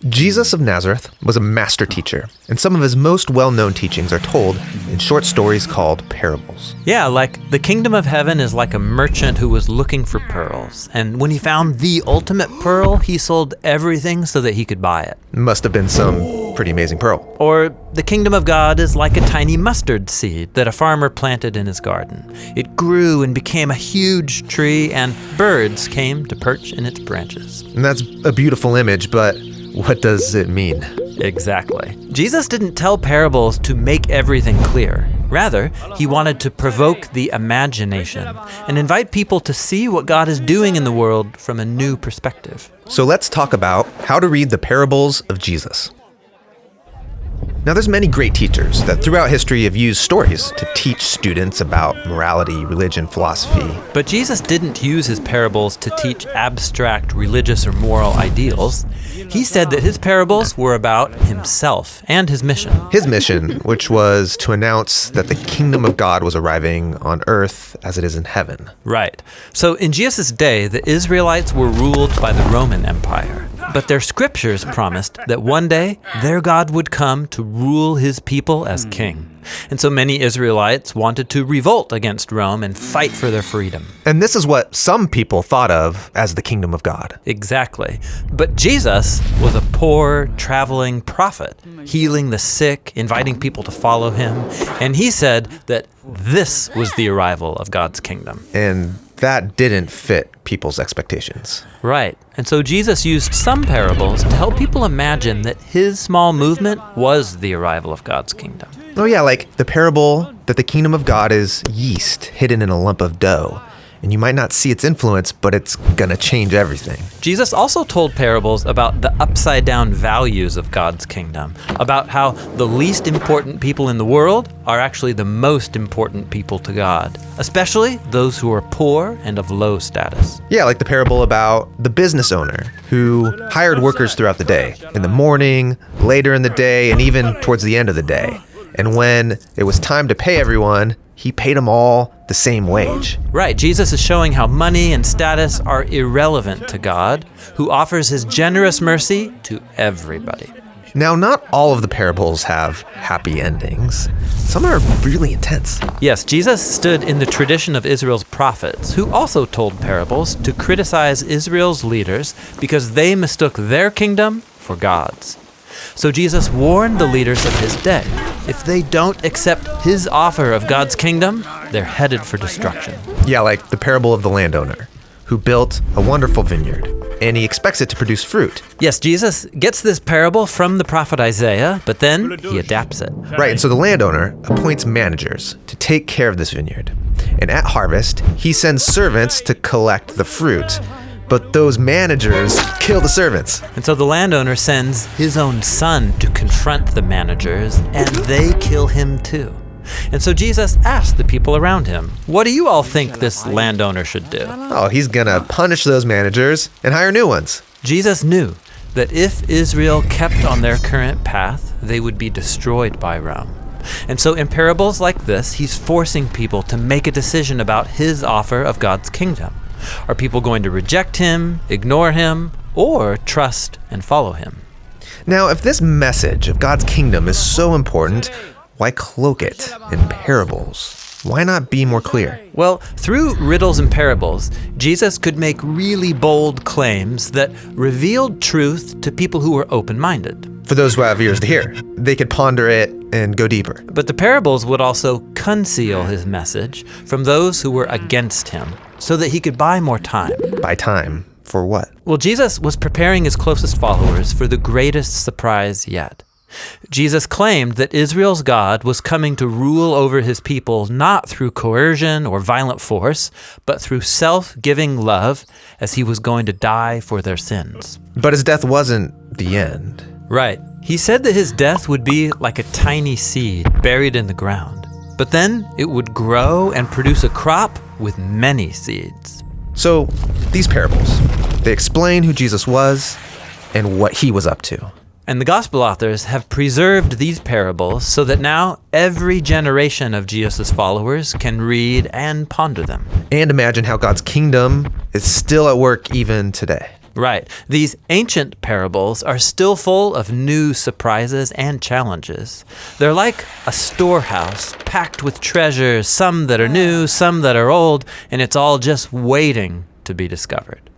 Jesus of Nazareth was a master teacher, and some of his most well-known teachings are told in short stories called parables. Yeah, like the kingdom of heaven is like a merchant who was looking for pearls. And when he found the ultimate pearl, he sold everything so that he could buy it. Must have been some pretty amazing pearl. Or the kingdom of God is like a tiny mustard seed that a farmer planted in his garden. It grew and became a huge tree, and birds came to perch in its branches. And that's a beautiful image, but what does it mean? Exactly. Jesus didn't tell parables to make everything clear. Rather, he wanted to provoke the imagination and invite people to see what God is doing in the world from a new perspective. So let's talk about how to read the parables of Jesus. Now, there's many great teachers that throughout history have used stories to teach students about morality, religion, philosophy. But Jesus didn't use his parables to teach abstract religious or moral ideals. He said that his parables were about himself and his mission. His mission, which was to announce that the kingdom of God was arriving on earth as it is in heaven. Right. So in Jesus' day, the Israelites were ruled by the Roman Empire. But their scriptures promised that one day their God would come to rule his people as king. And so many Israelites wanted to revolt against Rome and fight for their freedom. And this is what some people thought of as the kingdom of God. Exactly. But Jesus was a poor, traveling prophet, healing the sick, inviting people to follow him. And he said that this was the arrival of God's kingdom. And that didn't fit people's expectations. Right. And so Jesus used some parables to help people imagine that his small movement was the arrival of God's kingdom. Oh yeah, like the parable that the kingdom of God is yeast hidden in a lump of dough. And you might not see its influence, but it's gonna change everything. Jesus also told parables about the upside-down values of God's kingdom, about how the least important people in the world are actually the most important people to God, especially those who are poor and of low status. Yeah, like the parable about the business owner who hired workers throughout the day, in the morning, later in the day, and even towards the end of the day. And when it was time to pay everyone, he paid them all the same wage. Right, Jesus is showing how money and status are irrelevant to God, who offers his generous mercy to everybody. Now, not all of the parables have happy endings. Some are really intense. Yes, Jesus stood in the tradition of Israel's prophets, who also told parables to criticize Israel's leaders because they mistook their kingdom for God's. So Jesus warned the leaders of his day. If they don't accept his offer of God's kingdom, they're headed for destruction. Yeah, like the parable of the landowner who built a wonderful vineyard, and he expects it to produce fruit. Yes, Jesus gets this parable from the prophet Isaiah, but then he adapts it. Right, and so the landowner appoints managers to take care of this vineyard. And at harvest, he sends servants to collect the fruit. But those managers kill the servants. And so the landowner sends his own son to confront the managers, and they kill him too. And so Jesus asked the people around him, what do you all think this landowner should do? Oh, he's gonna punish those managers and hire new ones. Jesus knew that if Israel kept on their current path, they would be destroyed by Rome. And so in parables like this, he's forcing people to make a decision about his offer of God's kingdom. Are people going to reject him, ignore him, or trust and follow him? Now, if this message of God's kingdom is so important, why cloak it in parables? Why not be more clear? Well, through riddles and parables, Jesus could make really bold claims that revealed truth to people who were open-minded. For those who have ears to hear, they could ponder it and go deeper. But the parables would also conceal his message from those who were against him, so that he could buy more time. Buy time for what? Well, Jesus was preparing his closest followers for the greatest surprise yet. Jesus claimed that Israel's God was coming to rule over his people not through coercion or violent force, but through self-giving love, as he was going to die for their sins. But his death wasn't the end. Right. He said that his death would be like a tiny seed buried in the ground, but then it would grow and produce a crop with many seeds. So, these parables, they explain who Jesus was and what he was up to. And the gospel authors have preserved these parables so that now every generation of Jesus' followers can read and ponder them. And imagine how God's kingdom is still at work even today. Right. These ancient parables are still full of new surprises and challenges. They're like a storehouse packed with treasures, some that are new, some that are old, and it's all just waiting to be discovered.